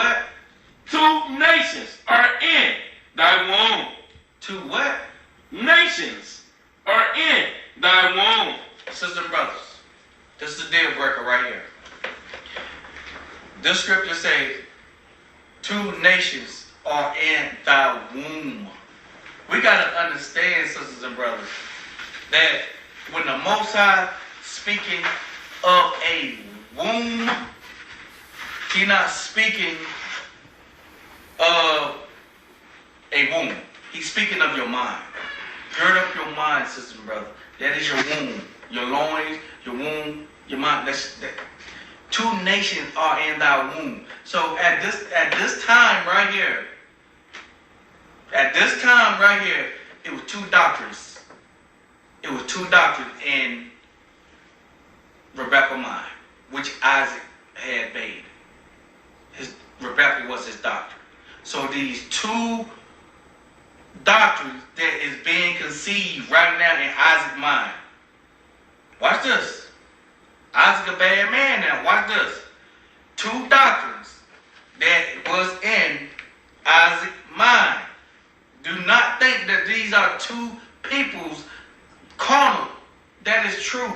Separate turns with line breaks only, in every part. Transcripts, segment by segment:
what?
2 nations are in thy womb.
2 what?
Nations are in thy womb.
Sisters and brothers, this is the deal breaker right here. This scripture says 2 nations are in thy womb. We got to understand, sisters and brothers, that when the Most High speaking of a womb, He's not speaking of a womb. He's speaking of your mind. Gird up your mind, sister and brother. That is your womb. Your loins, your womb, your mind. That. 2 nations are in thy womb. So at this time right here, it was 2 doctrines. It was 2 doctrines in Rebekah's mind, which Isaac had made. Rebekah was his doctrine. So these 2 doctrines that is being conceived right now in Isaac's mind. Watch this. Isaac a bad man now. Watch this. 2 doctrines that was in Isaac's mind. Do not think that these are 2 people's carnal. That is true.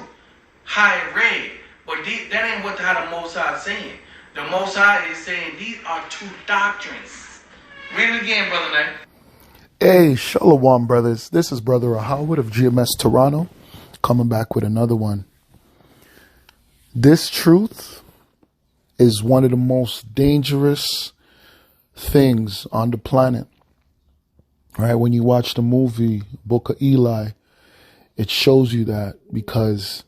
High read. But that ain't what how the Most High is saying. The Most High is saying these are 2 doctrines. Read it again, Brother Nate.
Hey, Shalom, brothers. This is Brother Howard of GMS Toronto, coming back with another one. This truth is one of the most dangerous things on the planet. Right? When you watch the movie Book of Eli, it shows you that because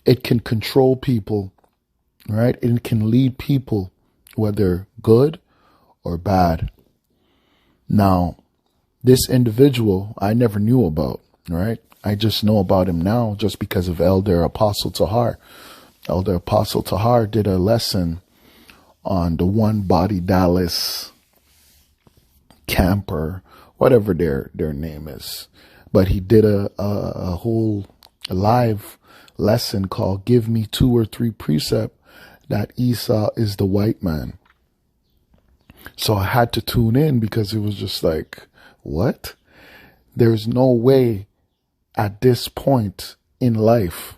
it can control people, right? It can lead people, whether good or bad. Now, this individual I never knew about, right? I just know about him now just because of Elder Apostle Tahar. Elder Apostle Tahar did a lesson on the One Body Dallas camper, whatever their name is. But he did a whole live lesson called Give Me 2 or 3 Precept that Esau is the white man. So I had to tune in because it was just like, what? There's no way at this point in life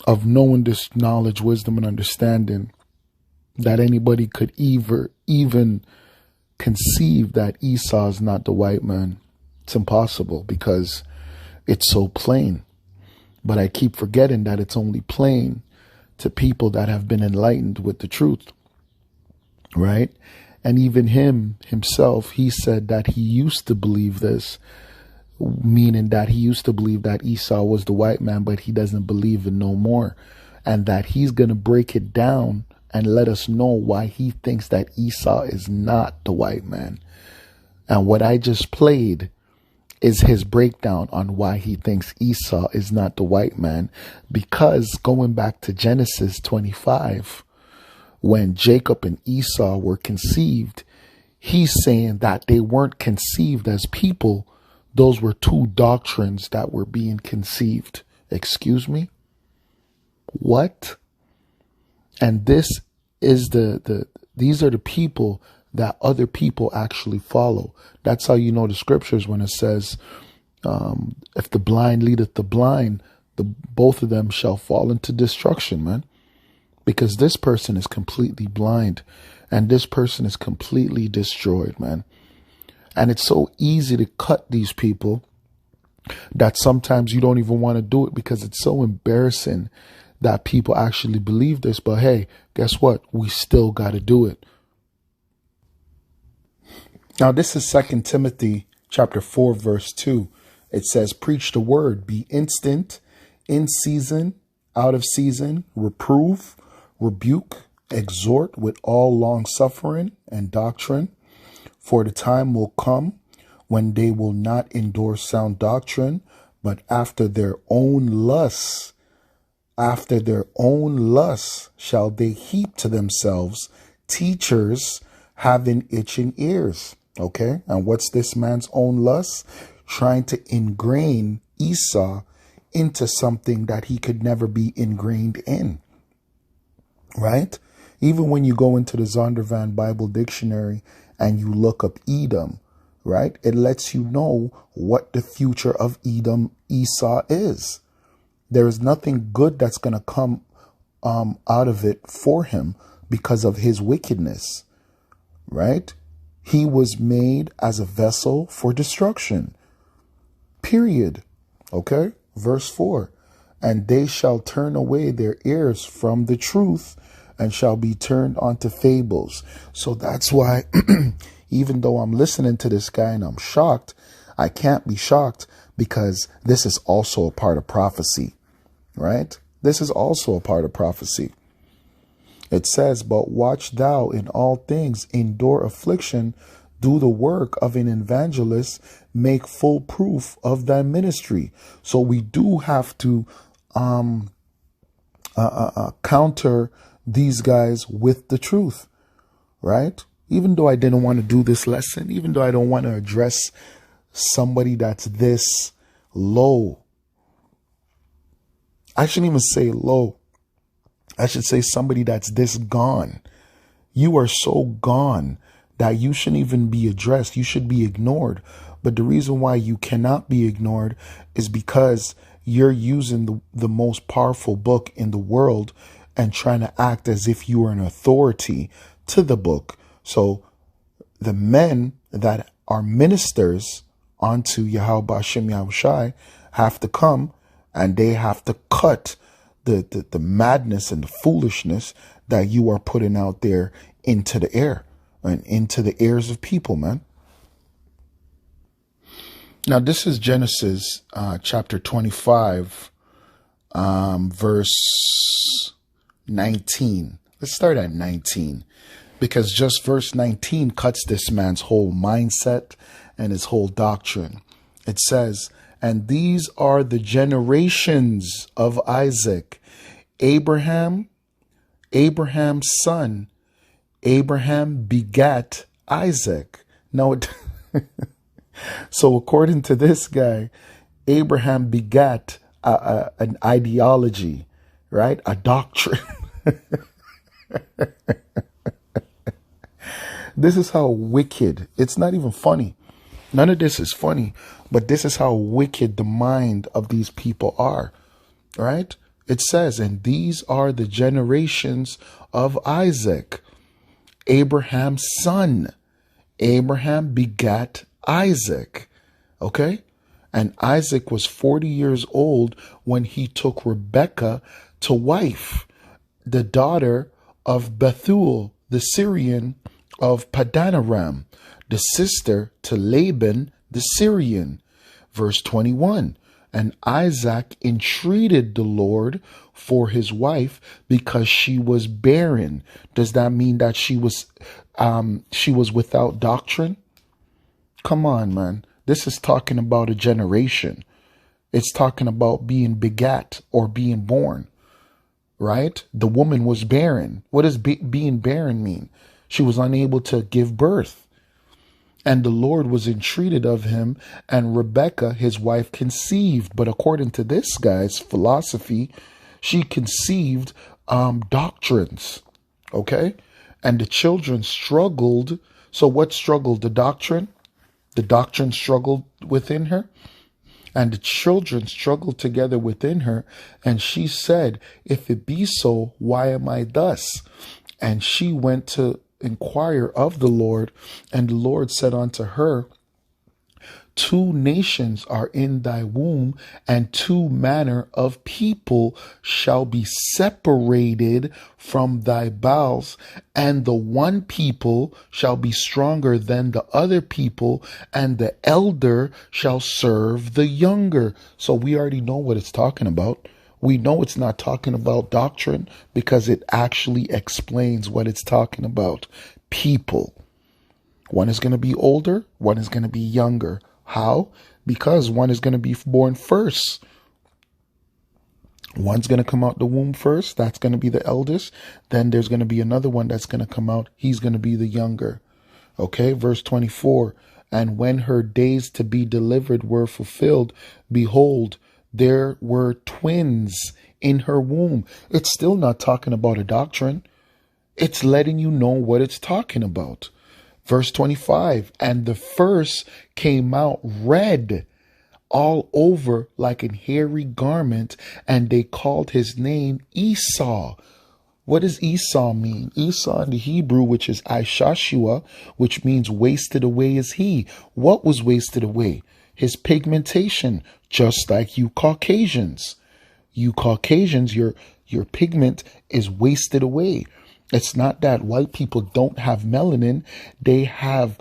of knowing this knowledge, wisdom, and understanding that anybody could even conceive that Esau is not the white man. It's impossible because it's so plain. But I keep forgetting that it's only plain to people that have been enlightened with the truth. Right? And even himself, he said that he used to believe this, meaning that he used to believe that Esau was the white man, but he doesn't believe it no more. And that he's going to break it down and let us know why he thinks that Esau is not the white man. And what I just played is his breakdown on why he thinks Esau is not the white man. Because going back to Genesis 25, when Jacob and Esau were conceived, he's saying that they weren't conceived as people. Those were 2 doctrines that were being conceived. Excuse me? What? And this is these are the people that other people actually follow. That's how you know the scriptures when it says, if the blind leadeth the blind, both of them shall fall into destruction, man. Because this person is completely blind and this person is completely destroyed, man. And it's so easy to cut these people that sometimes you don't even want to do it because it's so embarrassing that people actually believe this. But hey, guess what? We still got to do it. Now, this is 2 Timothy chapter 4, verse 2. It says, preach the word, be instant, in season, out of season, reprove, rebuke, exhort with all long suffering and doctrine. For the time will come when they will not endure sound doctrine, but after their own lusts shall they heap to themselves teachers having itching ears. Okay. And what's this man's own lust? Trying to ingrain Esau into something that he could never be ingrained in. Right? Even when you go into the Zondervan Bible Dictionary and you look up Edom, right? It lets you know what the future of Edom, Esau is. There is nothing good that's going to come out of it for him because of his wickedness, right? He was made as a vessel for destruction, period. Okay, verse 4. And they shall turn away their ears from the truth and shall be turned onto fables. So that's why, even though I'm listening to this guy and I'm shocked, I can't be shocked because this is also a part of prophecy, right? This is also a part of prophecy. It says, but watch thou in all things, endure affliction, do the work of an evangelist, make full proof of thy ministry. So we do have to counter these guys with the truth, right? Even though I didn't want to do this lesson, even though I don't want to address somebody that's this low. I shouldn't even say low. I should say somebody that's this gone. You are so gone that you shouldn't even be addressed. You should be ignored. But the reason why you cannot be ignored is because you're using the most powerful book in the world and trying to act as if you are an authority to the book. So the men that are ministers unto Yahweh Hashem Yahushai have to come and they have to cut the madness and the foolishness that you are putting out there into the air and into the ears of people, man. Now, this is Genesis chapter 25, verse 19. Let's start at 19, because just verse 19 cuts this man's whole mindset and his whole doctrine. It says, and these are the generations of Isaac, Abraham's son. Abraham begat Isaac. Now, so according to this guy, Abraham begat an ideology, right? A doctrine. This is how wicked. It's not even funny. None of this is funny, but this is how wicked the mind of these people are, right? It says, and these are the generations of Isaac, Abraham's son. Abraham begat Isaac. Okay. And Isaac was 40 years old when he took Rebekah to wife, the daughter of Bethuel, the Syrian of Padanaram, the sister to Laban, the Syrian. Verse 21. And Isaac entreated the Lord for his wife because she was barren. Does that mean that she was without doctrine? Come on, man. This is talking about a generation. It's talking about being begat or being born, right? The woman was barren. What does being barren mean? She was unable to give birth. And the Lord was entreated of him, and Rebekah, his wife, conceived. But according to this guy's philosophy, she conceived doctrines, okay? And the children struggled. So what struggled? The doctrine? The doctrine struggled within her. And the children struggled together within her. And she said, if it be so, why am I thus? And she went to inquire of the Lord, and the Lord said unto her, 2 nations are in thy womb, and 2 manner of people shall be separated from thy bowels, and the one people shall be stronger than the other people, and the elder shall serve the younger. So we already know what it's talking about. We know it's not talking about doctrine because it actually explains what it's talking about. People. One is going to be older, one is going to be younger. How? Because one is going to be born first. One's going to come out the womb first. That's going to be the eldest. Then there's going to be another one that's going to come out. He's going to be the younger. Okay, verse 24. And when her days to be delivered were fulfilled, behold, there were twins in her womb. It's still not talking about a doctrine. It's letting you know what it's talking about. Verse 25, and the first came out red all over like an hairy garment, and they called his name Esau. What does Esau mean? Esau in the Hebrew, which is Ishashua, which means wasted away is he. What was wasted away? His pigmentation, just like you Caucasians. You Caucasians, your pigment is wasted away. It's not that white people don't have melanin. They have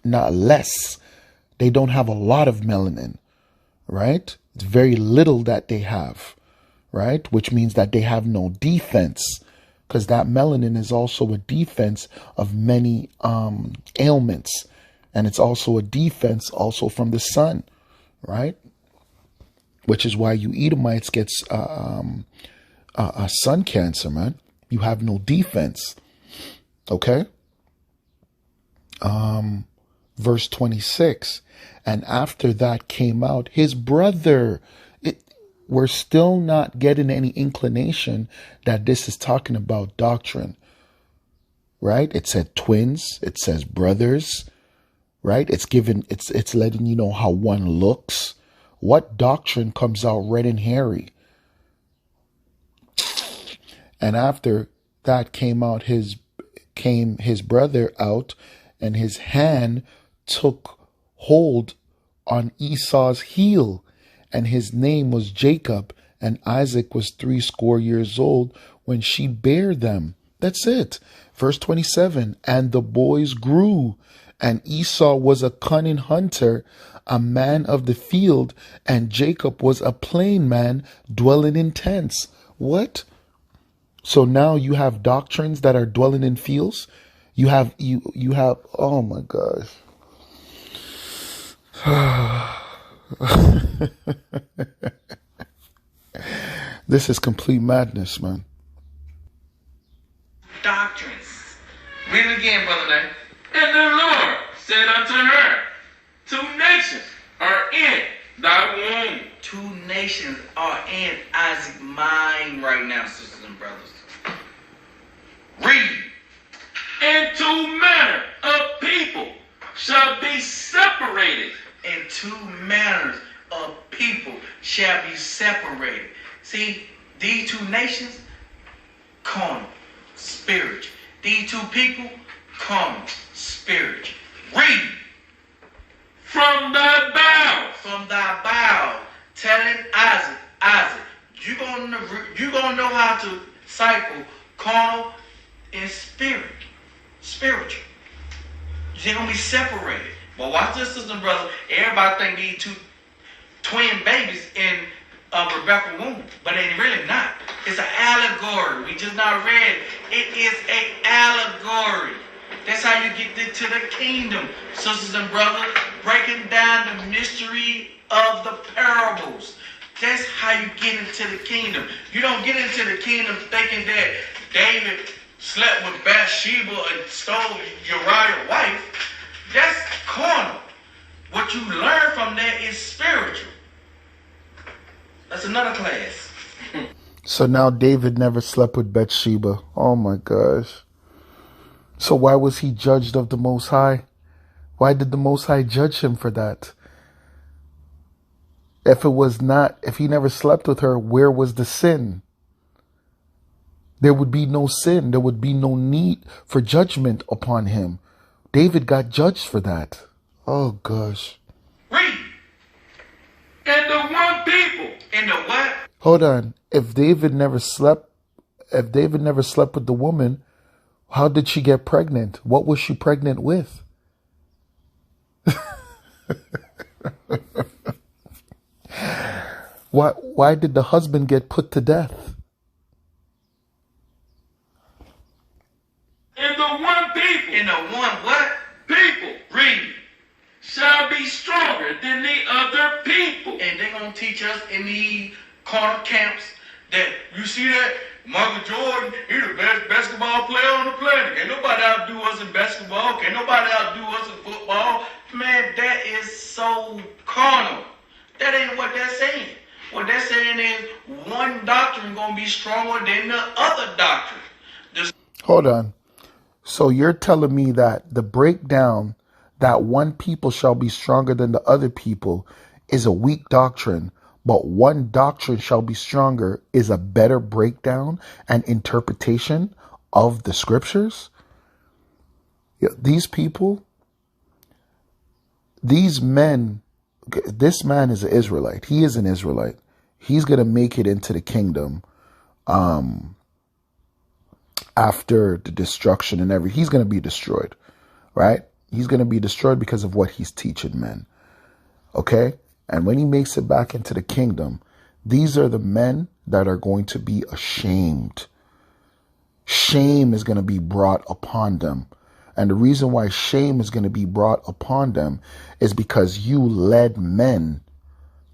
not less. They don't have a lot of melanin, right? It's very little that they have, right? Which means that they have no defense, because that melanin is also a defense of many ailments. And it's also a defense also from the sun, right? Which is why you Edomites get sun cancer, man. You have no defense. Okay? Verse 26. And after that came out his brother. We're still not getting any inclination that this is talking about doctrine. Right? It said twins. It says brothers. Right? It's letting you know how one looks. What doctrine comes out red and hairy? And after that came his brother out, and his hand took hold on Esau's heel, and his name was Jacob, and Isaac was 80 years old when she bare them. That's it. Verse 27, and the boys grew, and Esau was a cunning hunter, a man of the field, and Jacob was a plain man dwelling in tents. What? So now you have doctrines that are dwelling in fields. You have, oh my gosh. This is complete madness, man.
Doctrines. Read it again, Brother Nate.
And the Lord said unto her, 2 nations are in thy womb.
2 nations are in Isaac's mind right now, sisters and brothers. Read.
And 2 manner of people shall be separated.
And 2 manners of people shall be separated. See, these 2 nations, carnal, spiritual. These 2 people, carnal, spiritual. Read.
From thy bowels.
From thy bowels, telling Isaac, you gonna know how to cycle carnal and spiritual. They're gonna be separated. But watch this, sisters and brothers. Everybody think these 2 twin babies in Rebecca's womb, but they really not. It's an allegory. We just not read. It is an allegory. That's how you get into the kingdom, sisters and brothers. Breaking down the mystery of the parables. That's how you get into the kingdom. You don't get into the kingdom thinking that David slept with Bathsheba and stole Uriah's wife. That's carnal. What you learn from that is spiritual. That's another class.
So now David never slept with Bathsheba. Oh my gosh. So why was he judged of the Most High? Why did the Most High judge him for that? If he never slept with her, where was the sin? There would be no sin. There would be no need for judgment upon him. David got judged for that. Oh gosh.
Read.
And the 1 people.
In the what?
Hold on. If David never slept with the woman, how did she get pregnant? What was she pregnant with? Why did the husband get put to death?
And the 1 people.
In the 1 what?
People.
Read.
Shall be stronger than the other people.
And they're going to teach us in these carnal camps that, you see that? Michael Jordan, he's the best basketball player on the planet. Can't nobody outdo us in basketball. Can't nobody outdo us in football. Man, that is so carnal. That ain't what they're saying. What they're saying is one doctrine going to be stronger than the other doctrine.
Hold on. So you're telling me that the breakdown that one people shall be stronger than the other people is a weak doctrine, but one doctrine shall be stronger is a better breakdown and interpretation of the scriptures? These people, these men, this man is an Israelite. He is an Israelite. He's going to make it into the kingdom after the destruction and everything. He's going to be destroyed, right? He's going to be destroyed because of what he's teaching men. Okay? And when he makes it back into the kingdom, these are the men that are going to be ashamed. Shame is going to be brought upon them. And the reason why shame is going to be brought upon them is because you led men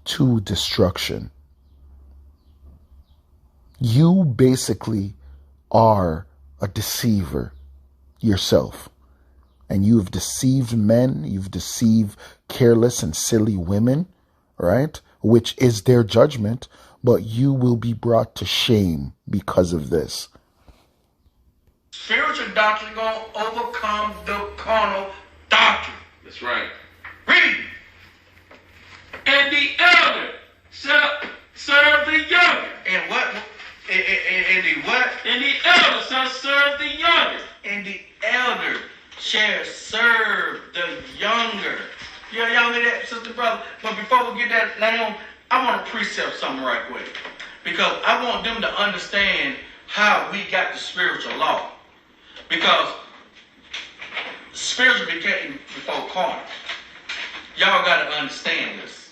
to destruction. You basically are a deceiver yourself. And you've deceived men, you've deceived careless and silly women, right? Which is their judgment, but you will be brought to shame because of this.
Spiritual doctrine going to overcome the carnal doctrine.
That's right.
Read.
And the elder shall serve the younger.
And what? And the what?
And the elder shall serve the younger.
And the elder shall serve the younger. Y'all hear that, sister, brother? But before we get that down, I want to precept something right quick. Because I want them to understand how we got the spiritual law. Because spiritual became before carnal. Y'all got to understand this.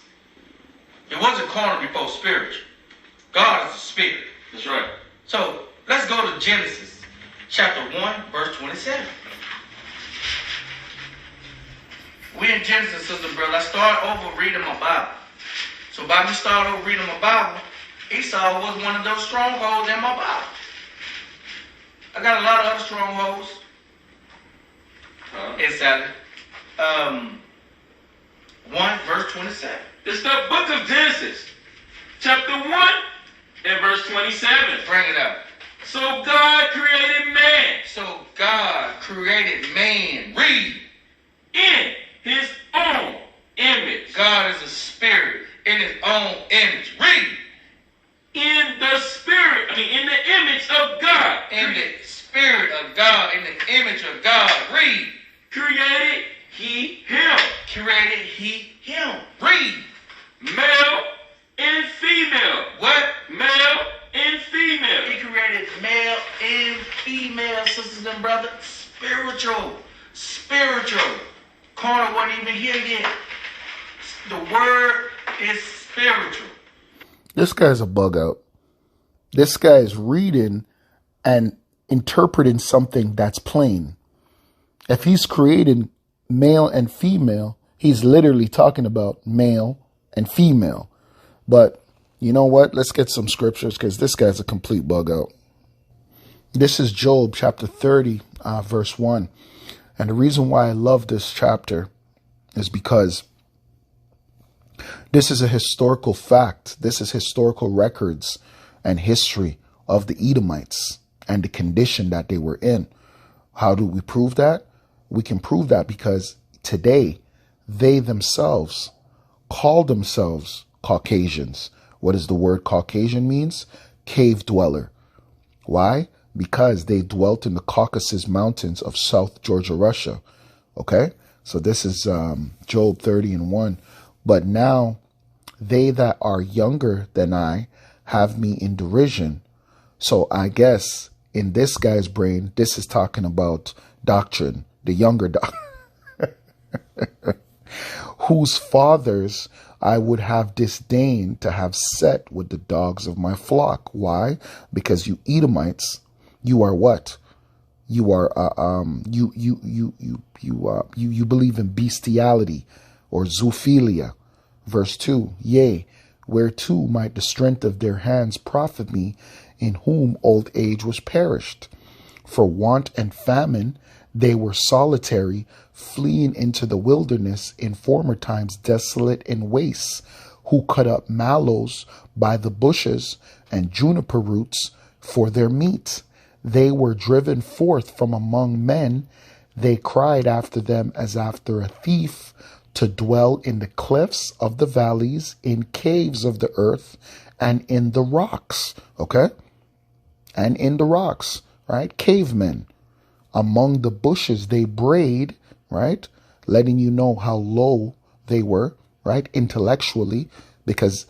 It wasn't carnal before spiritual. God is a spirit.
That's right.
So let's go to Genesis chapter 1, verse 27. We in Genesis, sister, brother. I start over reading my Bible. So by me start over reading my Bible, Esau was one of those strongholds in my Bible. I got a lot of other strongholds. Inside it. 1 verse 27.
It's the book of Genesis, chapter 1 and verse 27.
Bring it up.
So God created man.
So God created man. Read.
In his own image.
God is a spirit in his own image. Read.
In the image of God.
In the spirit of God, in the image of God. Read.
Created he him.
Created he him. Read.
Male and female.
What?
Male and female.
He created male and female, sisters and brothers. Spiritual. Spiritual. Carnal wasn't even here yet. The word is spiritual.
This guy's a bug out. This guy is reading and interpreting something that's plain. If he's creating male and female, he's literally talking about male and female. But you know what? Let's get some scriptures because this guy's a complete bug out. This is Job chapter 30, verse 1. And the reason why I love this chapter is because this is a historical fact. This is historical records and history of the Edomites and the condition that they were in. How do we prove that? We can prove that because today they themselves call themselves Caucasians. What does the word Caucasian means? Cave dweller. Why? Because they dwelt in the Caucasus Mountains of South Georgia, Russia. Okay? So this is Job 30 and 1. But now they that are younger than I have me in derision. So I guess in this guy's brain, this is talking about doctrine, the younger whose fathers I would have disdained to have set with the dogs of my flock. Why? Because you Edomites, you are what? You are you believe in bestiality or zoophilia. Verse 2, yea, whereto might the strength of their hands profit me, in whom old age was perished. For want and famine they were solitary, fleeing into the wilderness in former times, desolate and waste, who cut up mallows by the bushes and juniper roots for their meat. They were driven forth from among men. They cried after them as after a thief, to dwell in the cliffs of the valleys, in caves of the earth, and in the rocks. Okay? And in the rocks, right? Cavemen. Among the bushes they brayed, right? Letting you know how low they were, right? Intellectually, because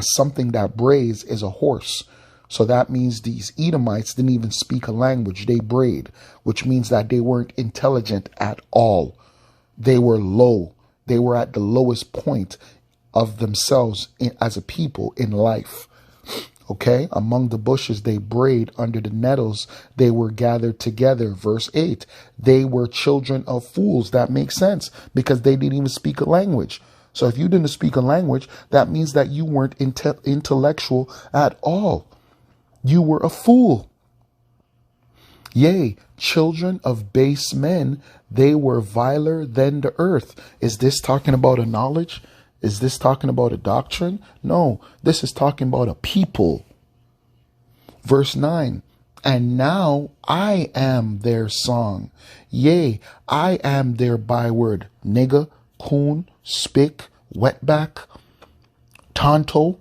something that brays is a horse. So that means these Edomites didn't even speak a language. They brayed, which means that they weren't intelligent at all. They were low. They were at the lowest point of themselves as a people in life. Okay? Among the bushes they brayed, under the nettles they were gathered together. Verse 8. They were children of fools. That makes sense because they didn't even speak a language. So if you didn't speak a language, that means that you weren't intellectual at all. You were a fool. Yea, children of base men, they were viler than the earth. Is this talking about a knowledge? Is this talking about a doctrine? No, this is talking about a people. Verse 9, and now I am their song. Yea, I am their byword. Nigger, coon, spick, wetback, tonto,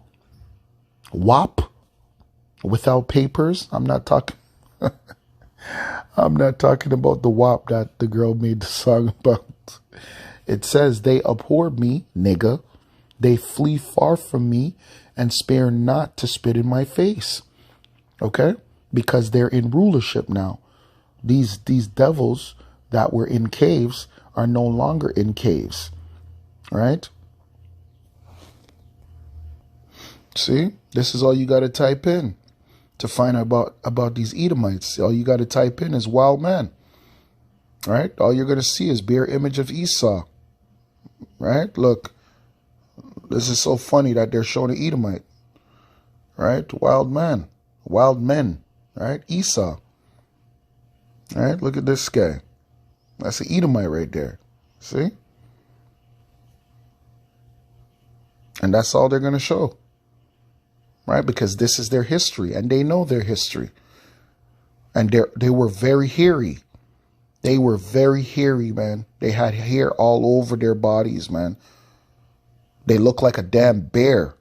wop, without papers. I'm not talking about the WAP that the girl made the song about. It says, they abhor me, nigga. They flee far from me and spare not to spit in my face. Okay? Because they're in rulership now. These devils that were in caves are no longer in caves. Right? See? This is all you got to type in to find out about these Edomites. All you got to type in is wild man. Right? All you're going to see is bare image of Esau. Right? Look. This is so funny that they're showing an Edomite. Right? Wild man. Wild men. Right? Esau. Right? Look at this guy. That's an Edomite right there. See? And that's all they're going to show. Right? Because this is their history. And they know their history. And they were very hairy. They were very hairy, man. They had hair all over their bodies, man. They look like a damn bear.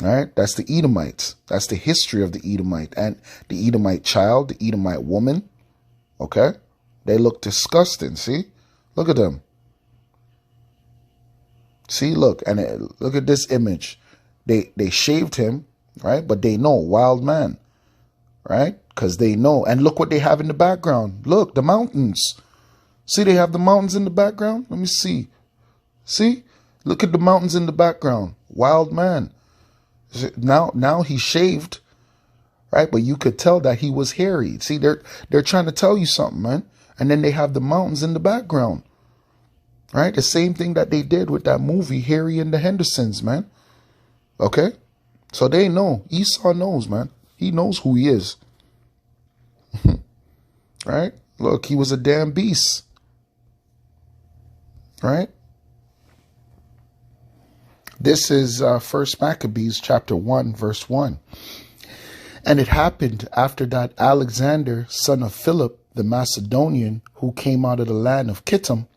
All right? That's the Edomites. That's the history of the Edomite. And the Edomite child, the Edomite woman. Okay? They look disgusting. See? Look at them. See? Look. And look at this image. They shaved him. Right? But they know. Wild man. Right? Because they know. And look what they have in the background. Look. The mountains. See? They have the mountains in the background. Let me see. See? Look at the mountains in the background. Wild man. Now he's shaved, right? But you could tell that he was hairy. See, they're trying to tell you something, man. And then they have the mountains in the background, right? The same thing that they did with that movie, Harry and the Hendersons, man. Okay? So they know. Esau knows, man. He knows who he is. Right? Look, he was a damn beast. Right? This is 1 Maccabees chapter 1, verse 1. And it happened after that Alexander, son of Philip, the Macedonian, who came out of the land of Kittim,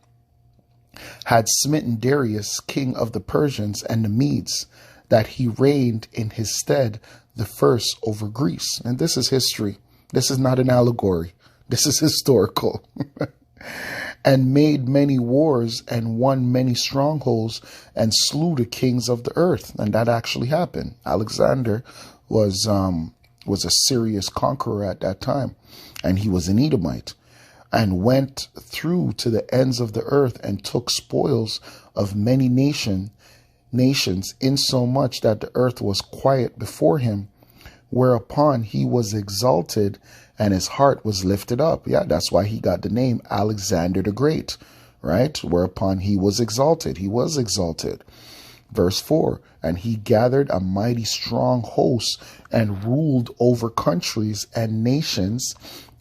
had smitten Darius, king of the Persians and the Medes, that he reigned in his stead the first over Greece. And this is history. This is not an allegory. This is historical. And made many wars and won many strongholds and slew the kings of the earth. And that actually happened. Alexander was a serious conqueror at that time. And he was an Edomite. And went through to the ends of the earth and took spoils of many nations, insomuch that the earth was quiet before him. Whereupon he was exalted and his heart was lifted up. Yeah, that's why he got the name Alexander the Great, right? Whereupon he was exalted. He was exalted. Verse 4, and he gathered a mighty strong host and ruled over countries and nations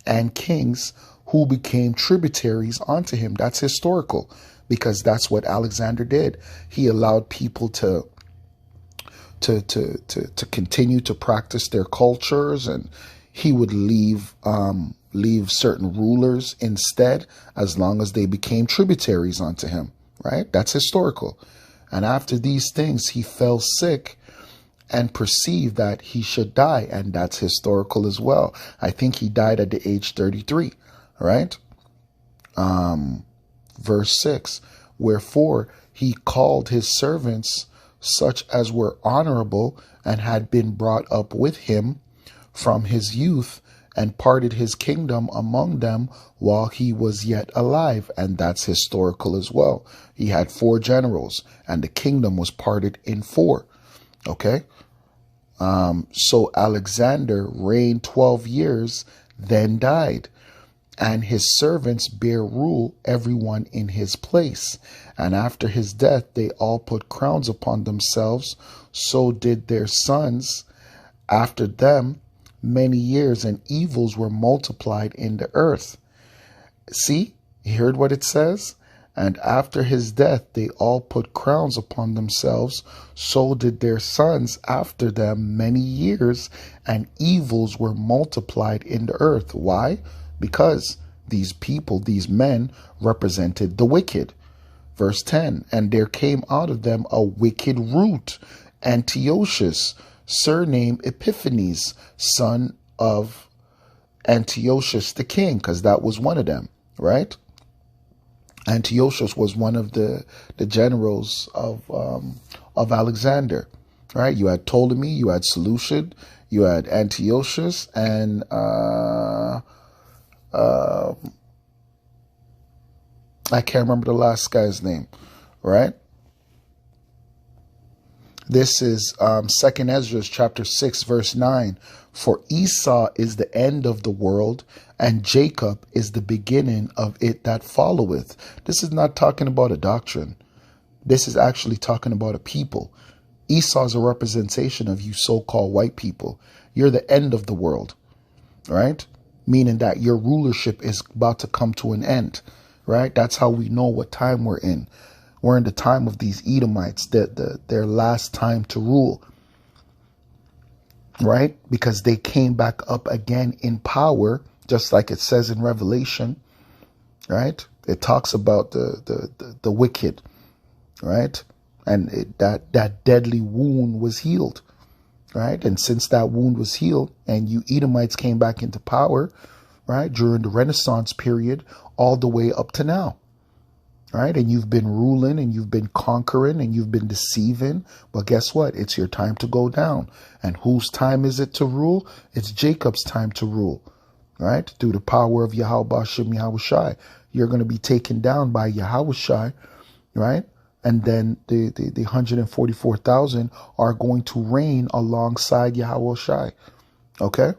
and kings who became tributaries unto him. That's historical. because that's what Alexander did. He allowed people to continue to practice their cultures, and he would leave certain rulers instead, as long as they became tributaries unto him, right? That's historical. And after these things, he fell sick and perceived that he should die, and that's historical as well. I think he died at the age 33, right? Verse 6, wherefore he called his servants, such as were honorable and had been brought up with him from his youth, and parted his kingdom among them while he was yet alive. And that's historical as well. He had 4 generals, and the kingdom was parted in 4. Okay. So Alexander reigned 12 years, then died, and his servants bare rule, everyone in his place. And after his death, they all put crowns upon themselves. So did their sons after them many years, and evils were multiplied in the earth. See, you heard what it says? And after his death, they all put crowns upon themselves. So did their sons after them many years, and evils were multiplied in the earth. Why? Because these people, these men, represented the wicked. Verse 10, and there came out of them a wicked root, Antiochus, surnamed Epiphanes, son of Antiochus the king, because that was one of them, right? Antiochus was one of the generals of Alexander, right? You had Ptolemy, you had Seleucid, you had Antiochus, and I can't remember the last guy's name, right? This is 2nd Ezra chapter 6 verse 9. For Esau is the end of the world, and Jacob is the beginning of it that followeth. This is not talking about a doctrine. This is actually talking about a people. Esau is a representation of you so-called white people. You're the end of the world, right? Meaning that your rulership is about to come to an end, right? That's how we know what time we're in. We're in the time of these Edomites, their last time to rule, right? Because they came back up again in power, just like it says in Revelation, right? It talks about the wicked, right? And that deadly wound was healed, right? And since that wound was healed and you Edomites came back into power, right, during the Renaissance period, all the way up to now. Right? And you've been ruling and you've been conquering and you've been deceiving. But guess what? It's your time to go down. And whose time is it to rule? It's Jacob's time to rule. Right? Through the power of Yahweh Hashem Yahushai. You're going to be taken down by Yahushai. Right? And then the 144,000 are going to reign alongside Yahushai. Okay?